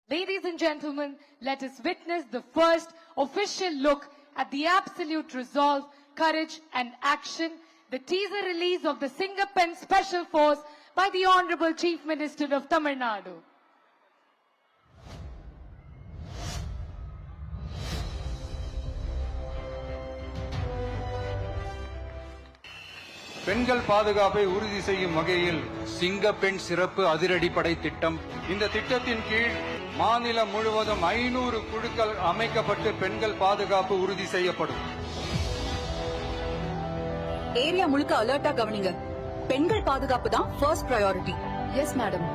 Ladies and gentlemen, let us witness the first official look at the absolute resolve, courage and action, the teaser release of the Singapen Special Force by the Honorable Chief Minister of Tamil Nadu. பெண்கள் பாதுகாப்பை உறுதி செய்யும் வகையில் சிங்கப்பெண் சிறப்பு அதிரடிப்படை திட்டம். இந்த திட்டத்தின் கீழ் மாநிலம் முழுவதும் 500 குழுக்கள் அமைக்கப்பட்டு பெண்கள் பாதுகாப்பு உறுதி செய்யப்படும். ஏரியா முழுக்க அலர்ட்டா கவனிங்க. பெண்கள் பாதுகாப்பு தான் ஃபர்ஸ்ட் பிரையாரிட்டி. Yes madam.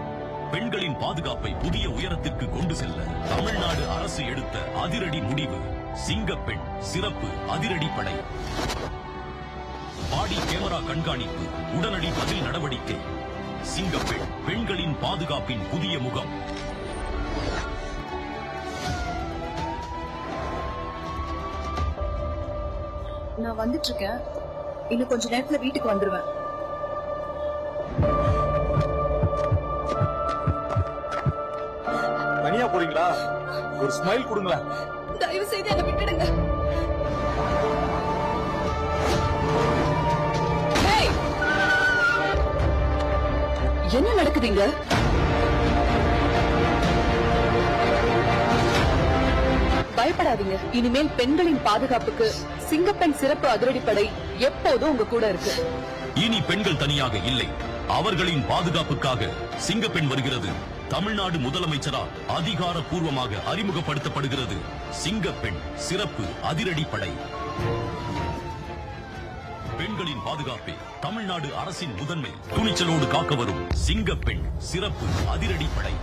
பெண்களின் பாதுகாப்பை புதிய உயரத்திற்கு கொண்டு செல்ல தமிழ்நாடு அரசு எடுத்த அதிரடி முடிவு சிங்கப்பெண் சிறப்பு அதிரடிப்படை. பாடி கேமரா கண்காணிப்பு, உடனடி பதில் நடவடிக்கை. சிங்கப்பெண் பெண்களின் பாதுகாப்பின் புதிய முகம். நான் வந்துட்டு இருக்கேன். இன்னும் கொஞ்ச நேரத்துல வீட்டுக்கு வந்துருவேன். தனியா போறீங்களா? ஒரு ஸ்மைல் கொடுங்களேன். தயவு செய்து என்ன விட்டுடுங்க. என்ன நடக்குதுங்க? பயப்படாதீங்க. இனிமேல் பெண்களின் பாதுகாப்புக்கு சிங்கப்பெண் சிறப்பு அதிரடிப்படை எப்போதும் உங்க கூட இருக்கு. இனி பெண்கள் தனியாக இல்லை, அவர்களின் பாதுகாப்புக்காக சிங்கப்பெண் வருகிறது. தமிழ்நாடு முதலமைச்சரால் அதிகாரப்பூர்வமாக அறிமுகப்படுத்தப்படுகிறது சிங்கப்பெண் சிறப்பு அதிரடிப்படை. பெண்களின் பாதுகாப்பை தமிழ்நாடு அரசின் முதன்மை. துணிச்சலோடு காக்க வரும் சிங்கப்பெண் சிறப்பு அதிரடிப்படை.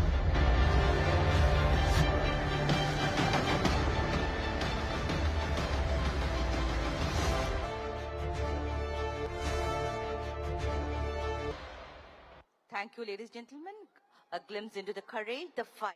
Thank you, ladies and gentlemen. A glimpse into the courage, the fight.